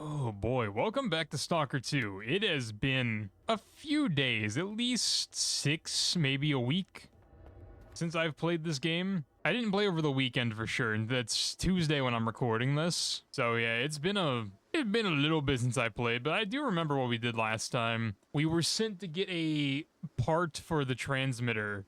Oh boy, welcome back to Stalker 2. It has been a few days, at least 6, maybe a week, since I've played this game. I didn't play over the weekend for sure, and that's Tuesday when I'm recording this. So yeah, it's been a little bit since I played, but I do remember what we did last time. We were sent to get a part for the transmitter,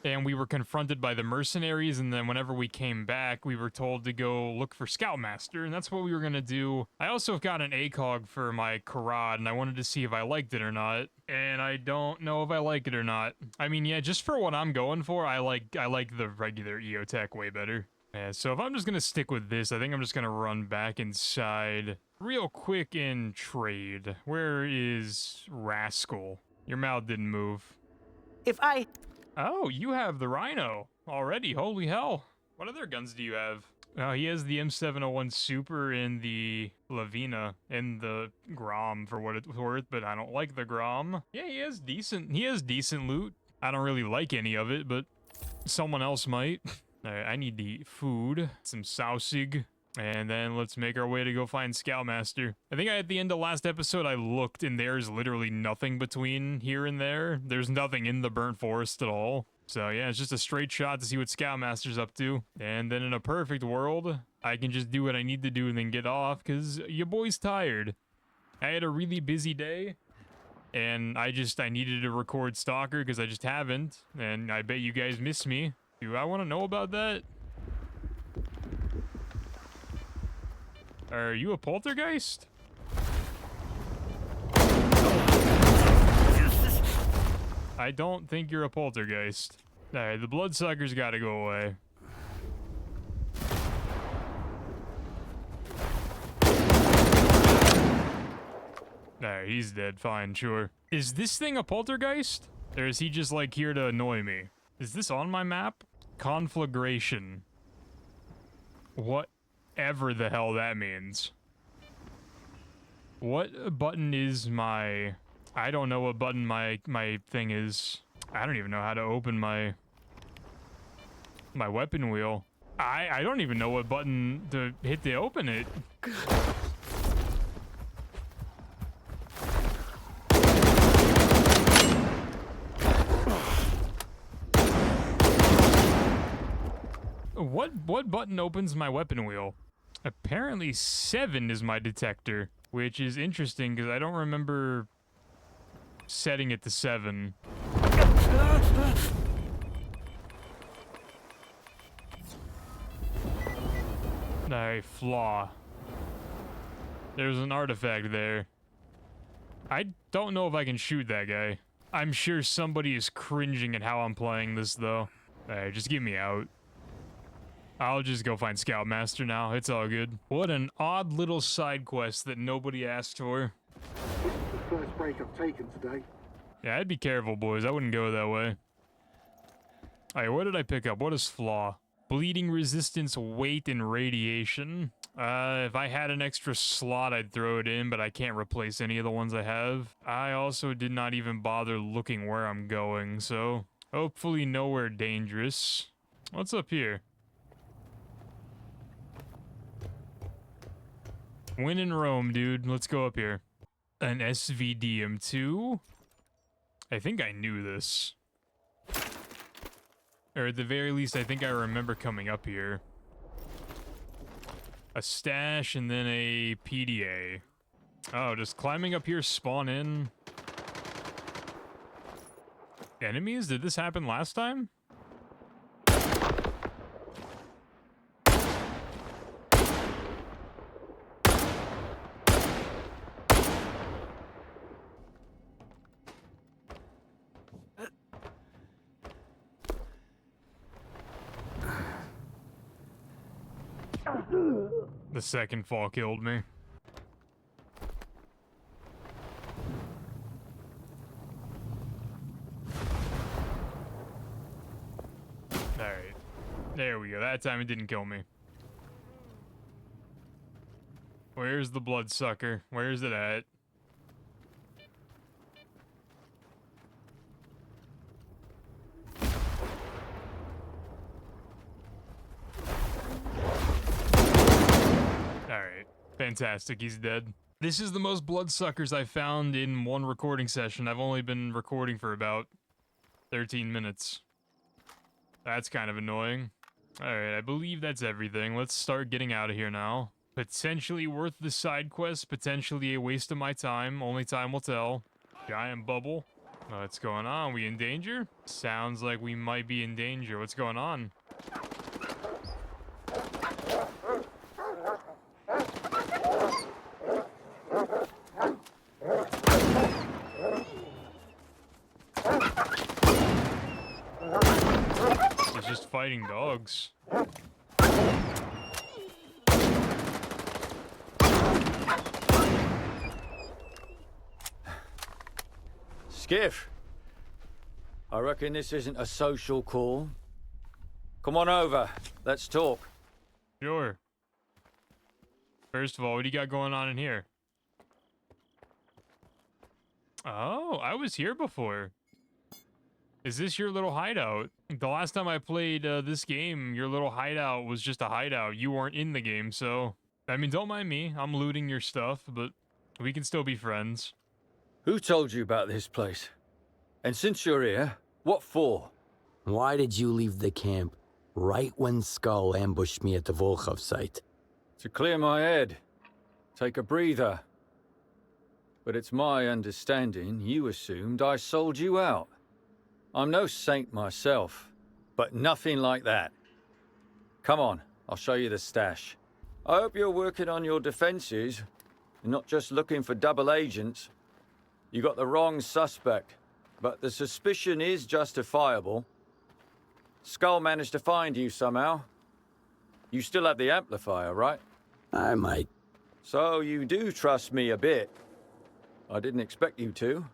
and we were confronted by the mercenaries, and then whenever we came back, we were told to go look for Scoutmaster, and that's what we were gonna do. I also got an ACOG for my Karad, and I wanted to see if I liked it or not, and I don't know if I like it or not. I mean, yeah, just for what I'm going for, I like the regular EOTech way better. Yeah, so if I'm just gonna stick with this, I think I'm just gonna run back inside real quick and trade. Where is Rascal? Your mouth didn't move. Oh, you have the Rhino already. Holy hell. What other guns do you have? Oh, he has the M701 Super and the Lavina and the Grom for what it's worth, but I don't like the Grom. Yeah, he has decent loot. I don't really like any of it, but someone else might. Alright, I need to eat food, some sausage, and then let's make our way to go find Scoutmaster. I think at the end of last episode I looked and there's literally nothing between here and there. There's nothing in the burnt forest at all. So yeah, it's just a straight shot to see what Scoutmaster's up to. And then in a perfect world, I can just do what I need to do and then get off, because your boy's tired. I had a really busy day, and I needed to record Stalker because I just haven't, and I bet you guys miss me. Do I want to know about that? Are you a poltergeist? I don't think you're a poltergeist. Alright, the bloodsucker's gotta go away. Alright, he's dead. Fine, sure. Is this thing a poltergeist? Or is he just like here to annoy me? Is this on my map? Conflagration. Whatever the hell that means. What button is my... I don't know what button my thing is. I don't even know how to open my weapon wheel. I don't even know what button to hit to open it. What button opens my weapon wheel? Apparently 7 is my detector, which is interesting because I don't remember setting it to 7. Alright, flaw. There's an artifact there. I don't know if I can shoot that guy. I'm sure somebody is cringing at how I'm playing this, though. Alright, just get me out. I'll just go find Scoutmaster now. It's all good. What an odd little side quest that nobody asked for. This is the first break I've taken today. Yeah, I'd be careful, boys. I wouldn't go that way. Alright, what did I pick up? What is flaw? Bleeding resistance, weight, and radiation. If I had an extra slot, I'd throw it in, but I can't replace any of the ones I have. I also did not even bother looking where I'm going, so hopefully nowhere dangerous. What's up here? Win in Rome, dude. Let's go up here. An SVDM2? I think I knew this. Or at the very least, I think I remember coming up here. A stash and then a PDA. Oh, does climbing up here spawn in enemies? Did this happen last time? The second fall killed me. Alright. There we go. That time it didn't kill me. Where's the bloodsucker? Where's it at? Fantastic, he's dead. This is the most bloodsuckers I found in one recording session. I've only been recording for about 13 minutes. That's kind of annoying. Alright, I believe that's everything. Let's start getting out of here now. Potentially worth the side quest, potentially a waste of my time. Only time will tell. Giant bubble. What's going on? We in danger? Sounds like we might be in danger. What's going on? He's just fighting dogs. Skiff, I reckon this isn't a social call. Come on over, let's talk. Sure. First of all, what do you got going on in here? Oh, I was here before. Is this your little hideout? The last time I played this game, your little hideout was just a hideout. You weren't in the game, so... I mean, don't mind me. I'm looting your stuff, but we can still be friends. Who told you about this place? And since you're here, what for? Why did you leave the camp right when Skull ambushed me at the Volkhov site? To clear my head. Take a breather. But it's my understanding you assumed I sold you out. I'm no saint myself, but nothing like that. Come on, I'll show you the stash. I hope you're working on your defenses, and not just looking for double agents. You got the wrong suspect, but the suspicion is justifiable. Skull managed to find you somehow. You still have the amplifier, right? I might. So you do trust me a bit. I didn't expect you to.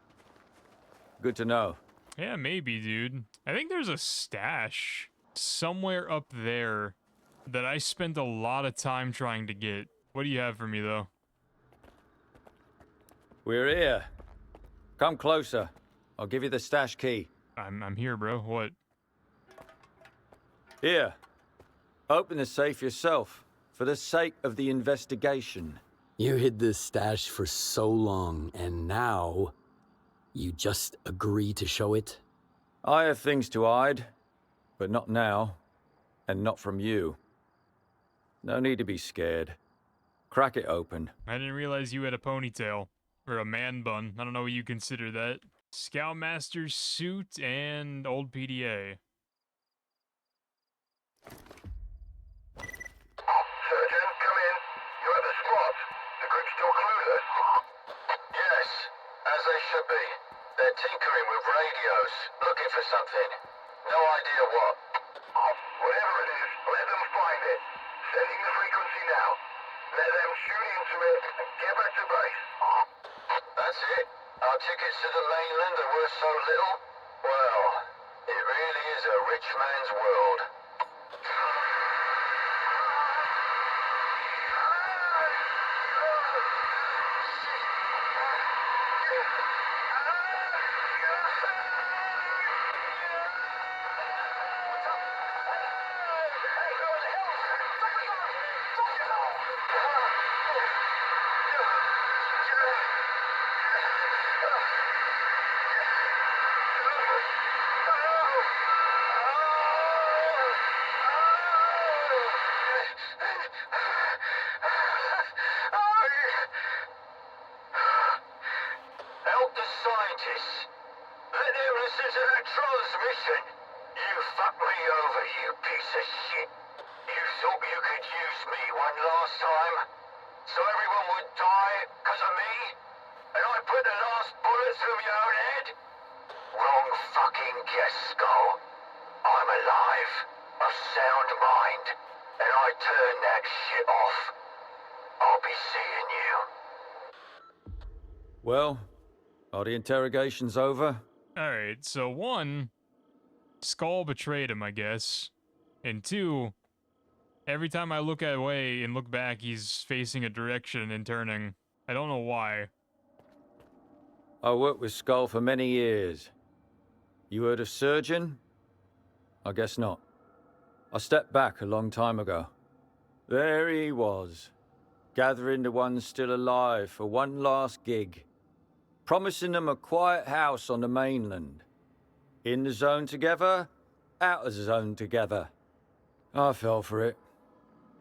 Good to know. Yeah, maybe, dude. I think there's a stash somewhere up there that I spent a lot of time trying to get. What do you have for me, though? We're here. Come closer. I'll give you the stash key. I'm here, bro. What? Here. Open the safe yourself, for the sake of the investigation. You hid this stash for so long, and now you just agree to show it? I have things to hide, but not now, and not from you. No need to be scared. Crack it open. I didn't realize you had a ponytail. Or a man bun. I don't know what you consider that. Scoutmaster suit and old PDA. Surgeon, come in. You have a spot. The group's still clueless. Yes, as they should be. They're tinkering with radios, looking for something. No idea what. Whatever it is, let them find it. Sending the frequency now. Let them tune into it and get back to base. That's it. Our tickets to the mainland are worth so little. Well, it really is a rich man's world. Help the scientists. Let them listen to that transmission. You fucked me over, you piece of shit. You thought you could use me one last time, so everyone would die because of me? And I put the last bullet through your own head? Wrong fucking guess, Skull. I'm alive, of sound mind, and I turn that shit off. I'll be seeing you. Well, are the interrogations over? Alright, so one, Skull betrayed him, I guess. And two, every time I look away and look back, he's facing a direction and turning. I don't know why. I worked with Skull for many years. You heard of Surgeon? I guess not. I stepped back a long time ago. There he was, gathering the ones still alive for one last gig, promising them a quiet house on the mainland. In the zone together, out of the zone together. I fell for it.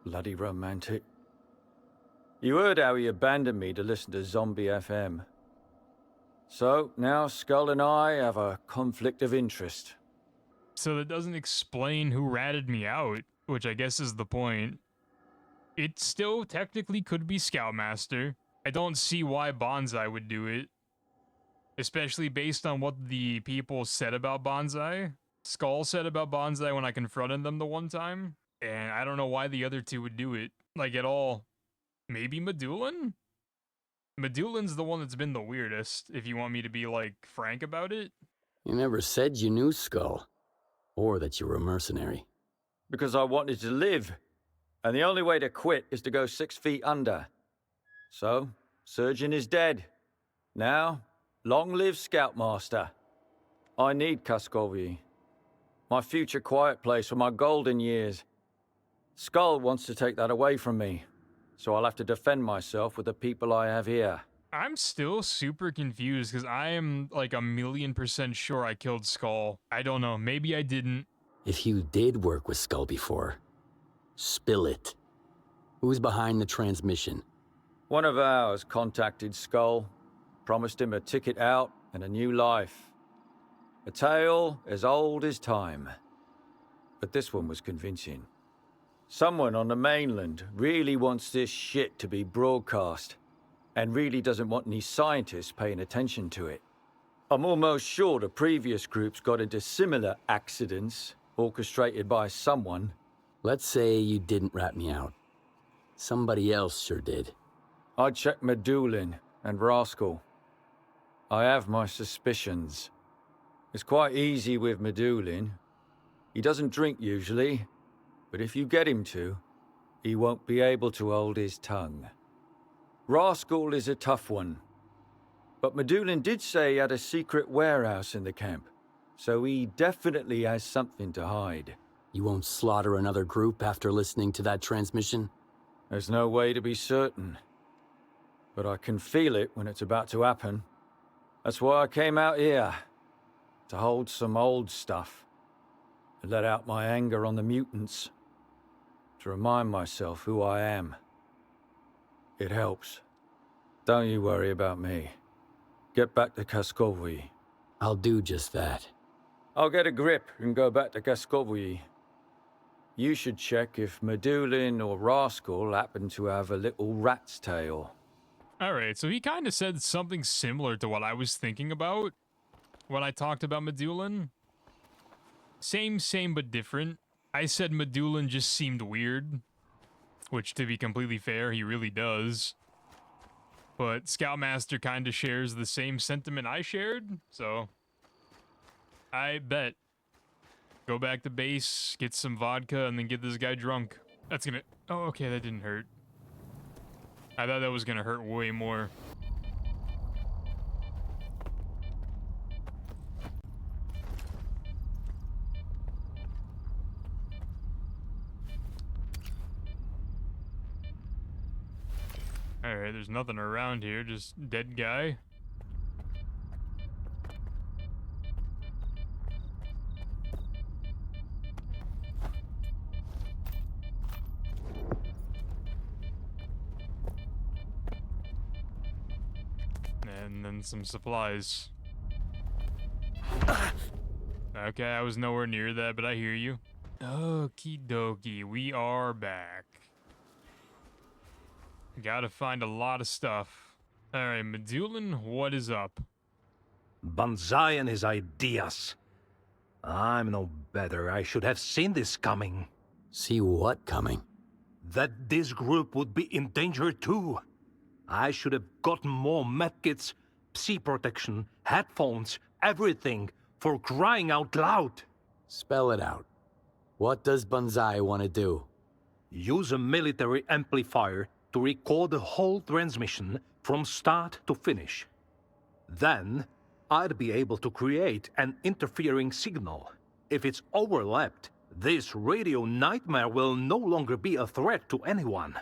Bloody romantic. You heard how he abandoned me to listen to Zombie FM. So, now Skull and I have a conflict of interest. So that doesn't explain who ratted me out, which I guess is the point. It still technically could be Scoutmaster. I don't see why Bonsai would do it. Especially based on what the people said about Bonsai. Skull said about Bonsai when I confronted them the one time. And I don't know why the other two would do it. Like, at all. Maybe Medulin? Medulin's the one that's been the weirdest, if you want me to be, like, frank about it. You never said you knew Skull, or that you were a mercenary. Because I wanted to live, and the only way to quit is to go 6 feet under. So, Surgeon is dead. Now, long live Scoutmaster. I need Kaskovyi. My future quiet place for my golden years. Skull wants to take that away from me, so I'll have to defend myself with the people I have here. I'm still super confused because I am like 1,000,000% sure I killed Skull. I don't know, maybe I didn't. If you did work with Skull before, spill it. Who's behind the transmission? One of ours contacted Skull, promised him a ticket out and a new life. A tale as old as time. But this one was convincing. Someone on the mainland really wants this shit to be broadcast, and really doesn't want any scientists paying attention to it. I'm almost sure the previous groups got into similar accidents, orchestrated by someone. Let's say you didn't rat me out. Somebody else sure did. I checked Medulin and Rascal. I have my suspicions. It's quite easy with Medulin. He doesn't drink usually, but if you get him to, he won't be able to hold his tongue. Rascal is a tough one. But Medulin did say he had a secret warehouse in the camp, so he definitely has something to hide. You won't slaughter another group after listening to that transmission? There's no way to be certain. But I can feel it when it's about to happen. That's why I came out here. To hold some old stuff. To let out my anger on the mutants. To remind myself who I am. It helps. Don't you worry about me. Get back to Kaskovyi. I'll do just that. I'll get a grip and go back to Kaskovyi. You should check if Medulin or Rascal happen to have a little rat's tail. Alright, so he kind of said something similar to what I was thinking about when I talked about Medulin. Same but different. I said Medulin just seemed weird, which to be completely fair, he really does. But Scoutmaster kind of shares the same sentiment I shared, so I bet. Go back to base, get some vodka, and then get this guy drunk. That's gonna... Oh, okay, that didn't hurt. I thought that was gonna hurt way more. Alright, there's nothing around here, just dead guy. And then some supplies. Okay, I was nowhere near that, but I hear you. Okie dokie, we are back. Gotta find a lot of stuff. Alright, Medulin, what is up? Bonsai and his ideas. I'm no better. I should have seen this coming. See what coming? That this group would be in danger too. I should have gotten more medkits, psi protection, headphones, everything, for crying out loud. Spell it out. What does Bonsai want to do? Use a military amplifier to record the whole transmission from start to finish. Then, I'd be able to create an interfering signal. If it's overlapped, this radio nightmare will no longer be a threat to anyone.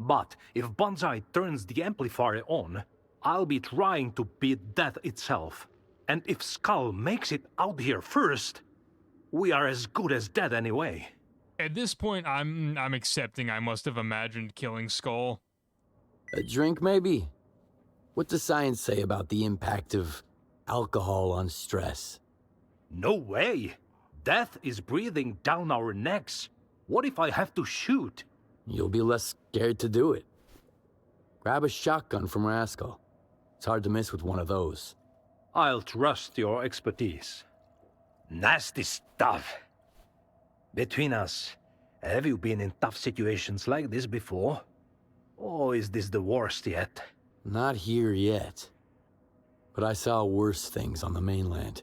But if Bonsai turns the amplifier on, I'll be trying to beat death itself. And if Skull makes it out here first, we are as good as dead anyway. At this point, I'm accepting I must have imagined killing Skull. A drink, maybe? What does science say about the impact of alcohol on stress? No way! Death is breathing down our necks. What if I have to shoot? You'll be less scared to do it. Grab a shotgun from Rascal. It's hard to miss with one of those. I'll trust your expertise. Nasty stuff. Between us, have you been in tough situations like this before? Or is this the worst yet? Not here yet. But I saw worse things on the mainland.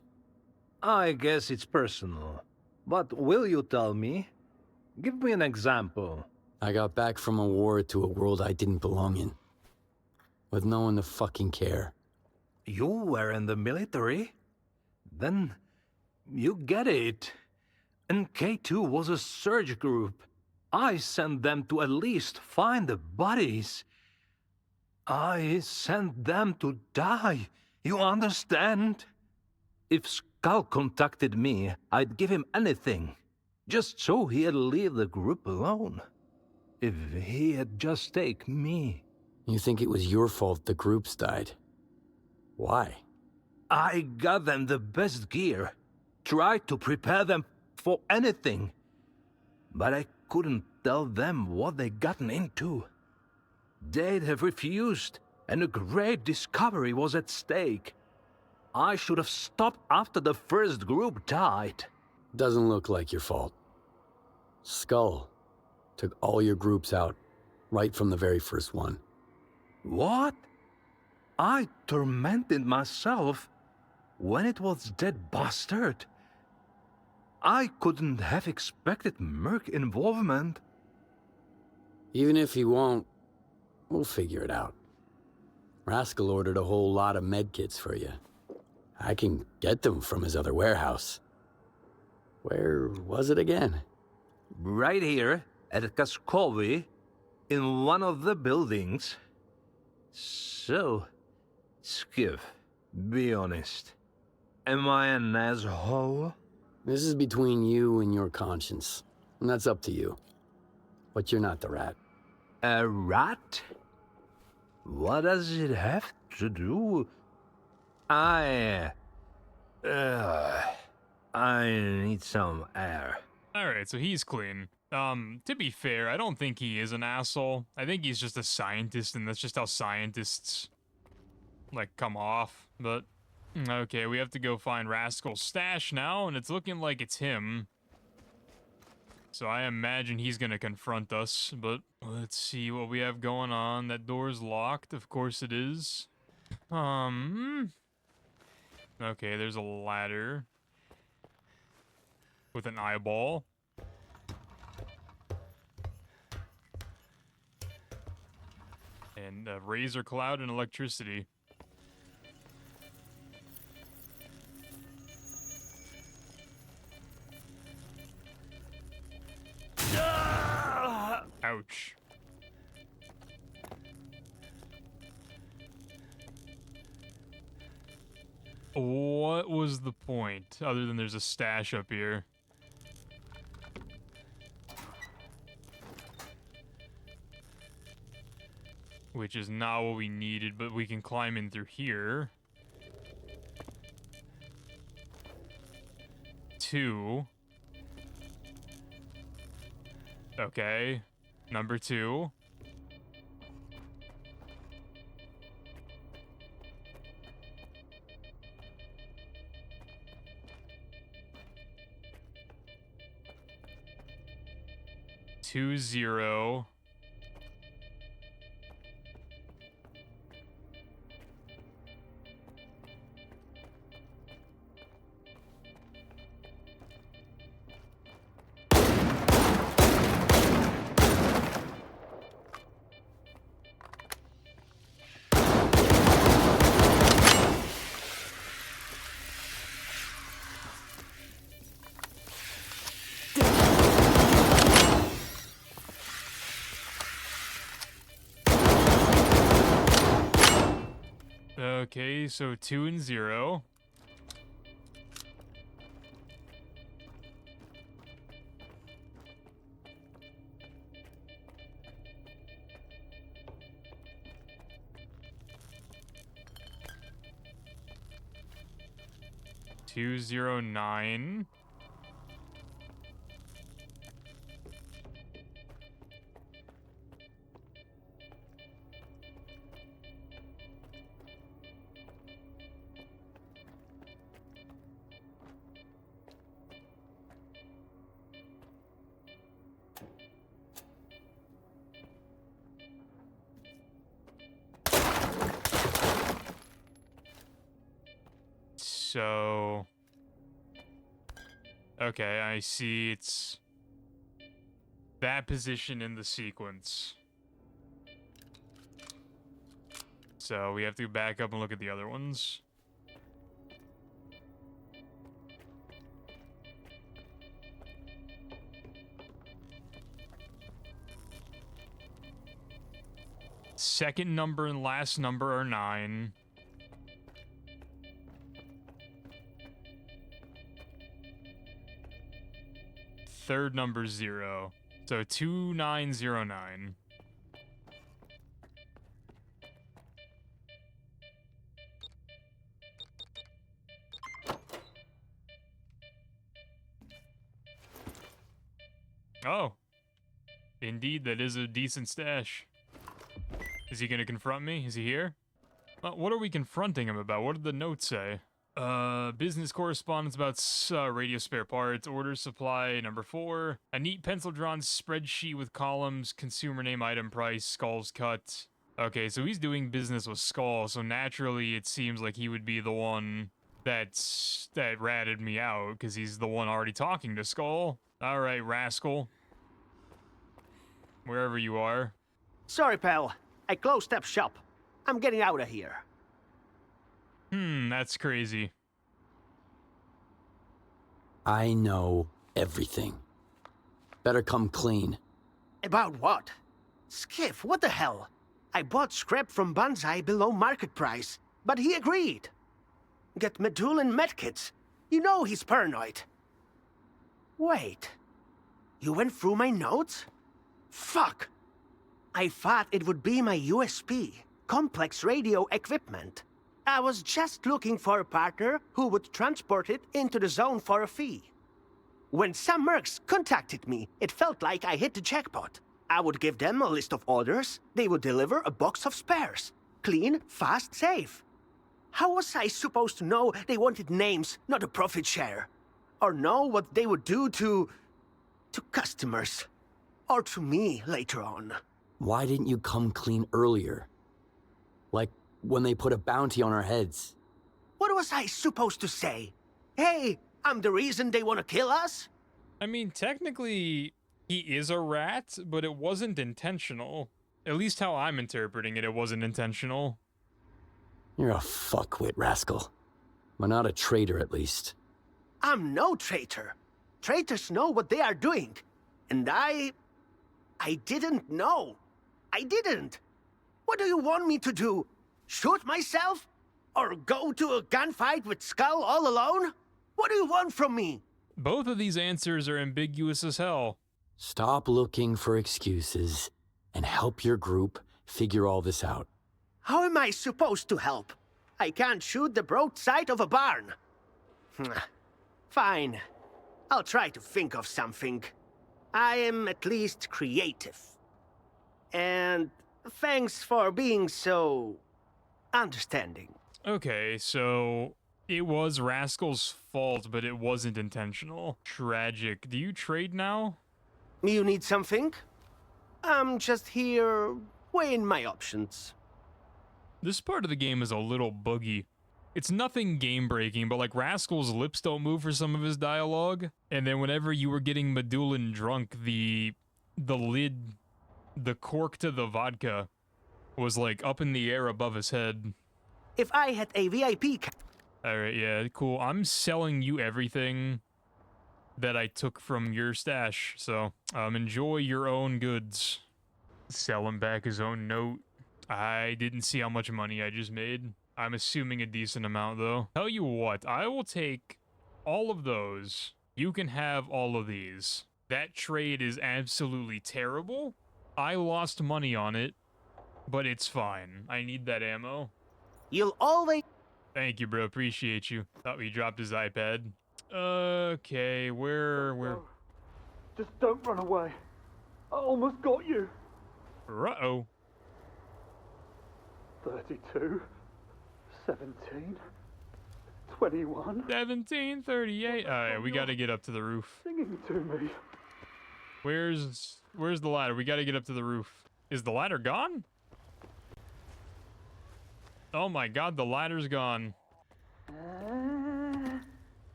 I guess it's personal. But will you tell me? Give me an example. I got back from a war to a world I didn't belong in. With no one to fucking care. You were in the military? Then you get it. And K2 was a surge group. I sent them to at least find the bodies. I sent them to die. You understand? If Skull contacted me, I'd give him anything. Just so he'd leave the group alone. If he had just taken me. You think it was your fault the groups died? Why? I got them the best gear. Tried to prepare them for anything. But I couldn't tell them what they'd gotten into. They'd have refused, and a great discovery was at stake. I should have stopped after the first group died. Doesn't look like your fault. Skull took all your groups out, right from the very first one. What? I tormented myself when it was that bastard. I couldn't have expected Merc involvement. Even if he won't, we'll figure it out. Rascal ordered a whole lot of medkits for you. I can get them from his other warehouse. Where was it again? Right here at Kaskovi, in one of the buildings. So, Skiv, be honest. Am I an asshole? This is between you and your conscience. And that's up to you. But you're not the rat. A rat? What does it have to do? I need some air. Alright, so he's clean. To be fair, I don't think he is an asshole. I think he's just a scientist, and that's just how scientists, like, come off. But, okay, we have to go find Rascal's stash now, and it's looking like it's him. So I imagine he's gonna confront us, but let's see what we have going on. That door's locked, of course it is. Okay, there's a ladder with an eyeball. And a razor cloud and electricity. Ouch. What was the point, other than there's a stash up here? Which is not what we needed, but we can climb in through here. 2. Okay. Number 2. Two, 0. Okay, so 2 and 0. Two zero nine. So, okay, I see it's that position in the sequence. So we have to back up and look at the other ones. Second number and last number are 9. Third number 0. So 2909. Oh. Indeed, that is a decent stash. Is he gonna confront me? Is he here? What are we confronting him about? What did the notes say? Business correspondence about radio spare parts, order supply, number 4. A neat pencil-drawn spreadsheet with columns, consumer name, item price, Skull's cut. Okay, so he's doing business with Skull, so naturally it seems like he would be the one that ratted me out, because he's the one already talking to Skull. Alright, rascal. Wherever you are. Sorry, pal. I closed up shop. I'm getting out of here. That's crazy. I know everything. Better come clean. About what? Skiff, what the hell? I bought scrap from Banzai below market price, but he agreed. Get Medul and medkits. You know he's paranoid. Wait. You went through my notes? Fuck. I thought it would be my USP, complex radio equipment. I was just looking for a partner who would transport it into the zone for a fee. When some mercs contacted me, it felt like I hit the jackpot. I would give them a list of orders, they would deliver a box of spares. Clean, fast, safe. How was I supposed to know they wanted names, not a profit share? Or know what they would do to customers? Or to me later on? Why didn't you come clean earlier? Like when they put a bounty on our heads. What was I supposed to say? Hey, I'm the reason they want to kill us? I mean, technically, he is a rat, but it wasn't intentional. At least how I'm interpreting it, it wasn't intentional. You're a fuckwit, rascal. But not a traitor, at least. I'm no traitor. Traitors know what they are doing. And I didn't know. I didn't. What do you want me to do? Shoot myself? Or go to a gunfight with Skull all alone? What do you want from me? Both of these answers are ambiguous as hell. Stop looking for excuses and help your group figure all this out. How am I supposed to help? I can't shoot the broadside of a barn. Fine. I'll try to think of something. I am at least creative. And thanks for being so understanding. Okay, so it was Rascal's fault, but it wasn't intentional. Tragic. Do you trade now? You need something? I'm just here weighing my options. This part of the game is a little buggy. It's nothing game-breaking, but like Rascal's lips don't move for some of his dialogue. And then whenever you were getting Medulin drunk, the lid, the cork to the vodka was like up in the air above his head. If I had a VIP... Alright, yeah, cool. I'm selling you everything that I took from your stash, so enjoy your own goods. Sell him back his own note. I didn't see how much money I just made. I'm assuming a decent amount, though. Tell you what, I will take all of those. You can have all of these. That trade is absolutely terrible. I lost money on it, but it's fine. I need that ammo. You'll always... Thank you, bro. Appreciate you. Thought we dropped his iPad. Okay, where... Just don't run away. I almost got you. Uh-oh. 32, 17, 21. 1738. Alright, we gotta get up to the roof. Singing to me. Where's the ladder? We gotta get up to the roof. Is the ladder gone? Oh my god, the ladder's gone.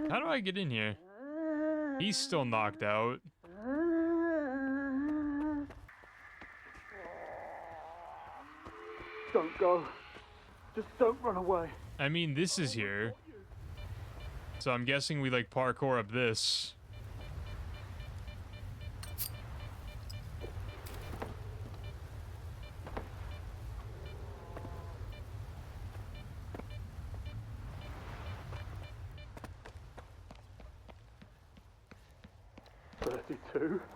How do I get in here? He's still knocked out. Don't go. Just don't run away. I mean, this is here. So I'm guessing we like parkour up this.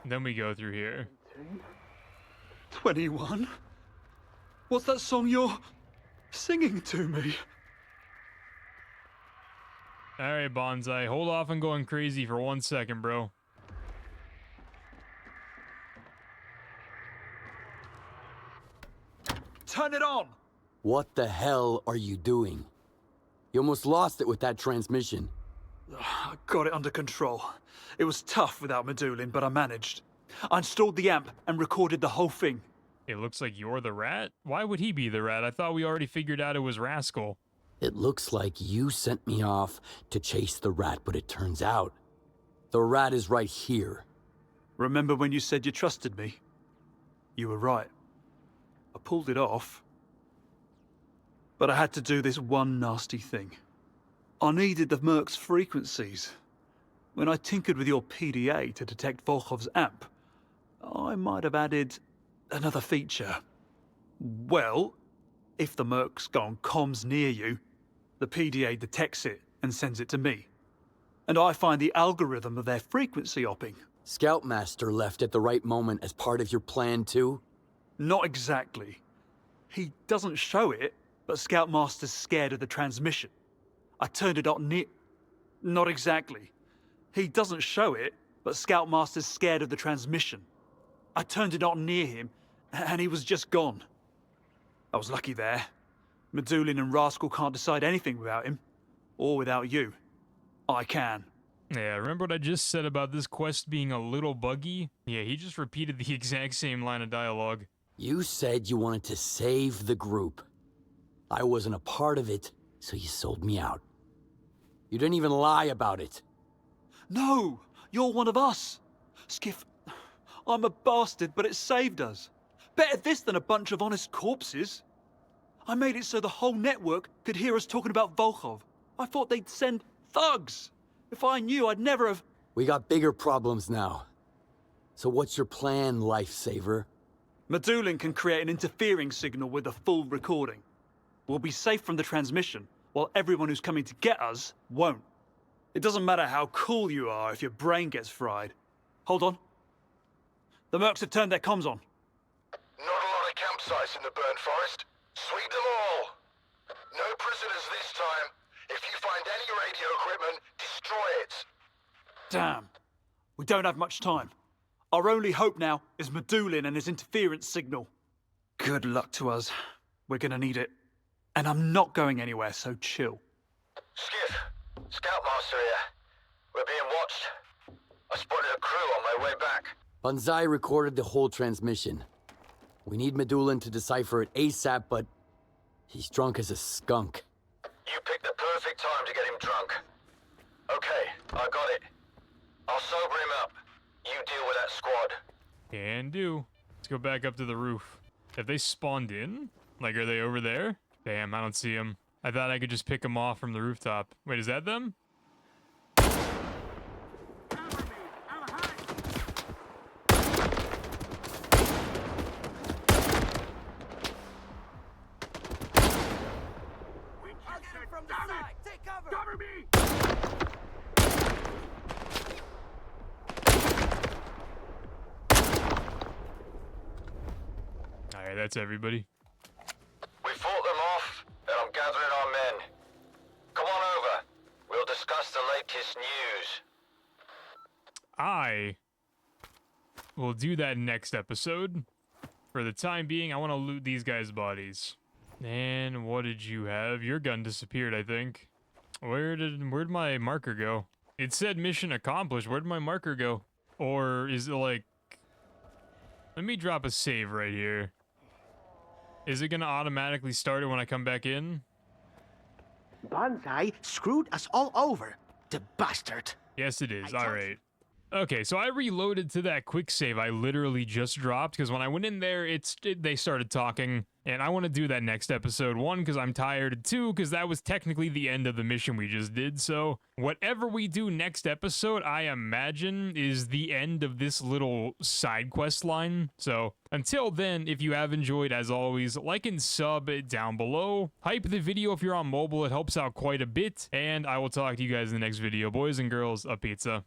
Then we go through here. 21? What's that song you're singing to me? Alright, Bonsai. Hold off on going crazy for 1 second, bro. Turn it on! What the hell are you doing? You almost lost it with that transmission. I got it under control. It was tough without Medulin, but I managed. I installed the amp and recorded the whole thing. It looks like you're the rat? Why would he be the rat? I thought we already figured out it was Rascal. It looks like you sent me off to chase the rat, but it turns out the rat is right here. Remember when you said you trusted me? You were right. I pulled it off. But I had to do this one nasty thing. I needed the Merc's frequencies. When I tinkered with your PDA to detect Volkov's amp, I might have added another feature. Well, if the Merc's got on comms near you, the PDA detects it and sends it to me. And I find the algorithm of their frequency hopping. Scoutmaster left at the right moment as part of your plan too? Not exactly. He doesn't show it, but Scoutmaster's scared of the transmission. I turned it on near... Not exactly. He doesn't show it, but Scoutmaster's scared of the transmission. I turned it on near him, and he was just gone. I was lucky there. Medulin and Rascal can't decide anything without him. Or without you. I can. Yeah, remember what I just said about this quest being a little buggy? Yeah, he just repeated the exact same line of dialogue. You said you wanted to save the group. I wasn't a part of it, so you sold me out. You didn't even lie about it. No! You're one of us! Skiff, I'm a bastard, but it saved us. Better this than a bunch of honest corpses. I made it so the whole network could hear us talking about Volkov. I thought they'd send thugs. If I knew, I'd never have... We got bigger problems now. So what's your plan, lifesaver? Medulin can create an interfering signal with a full recording. We'll be safe from the transmission, while everyone who's coming to get us won't. It doesn't matter how cool you are if your brain gets fried. Hold on. The Mercs have turned their comms on. Not a lot of campsites in the burnt forest. Sweep them all. No prisoners this time. If you find any radio equipment, destroy it. Damn. We don't have much time. Our only hope now is Medulin and his interference signal. Good luck to us. We're gonna need it. And I'm not going anywhere, so chill. Skiff, Scoutmaster here. We're being watched. I spotted a crew on my way back. Banzai recorded the whole transmission. We need Medulin to decipher it ASAP, but he's drunk as a skunk. You picked the perfect time to get him drunk. Okay, I got it. I'll sober him up. You deal with that squad. Can do. Let's go back up to the roof. Have they spawned in? Like, are they over there? Damn, I don't see them. I thought I could just pick them off from the rooftop. Wait, is that them? Cover me! Alright, that's everybody. We fought them off, and I'm gathering our men. Come on over. We'll discuss the latest news. I will do that next episode. For the time being, I want to loot these guys' bodies. And what did you have? Your gun disappeared, I think. Where'd my marker go? It said mission accomplished. Where'd my marker go? Or is it like... Let me drop a save right here. Is it gonna automatically start it when I come back in? Banzai screwed us all over. The bastard. Yes, it is. I told Alright. Okay, so I reloaded to that quick save I literally just dropped, because when I went in there, they started talking, and I want to do that next episode. 1, because I'm tired, and 2, because that was technically the end of the mission we just did, so whatever we do next episode, I imagine, is the end of this little side quest line. So, until then, if you have enjoyed, as always, like and sub down below. Hype the video if you're on mobile, it helps out quite a bit, and I will talk to you guys in the next video. Boys and girls, a pizza.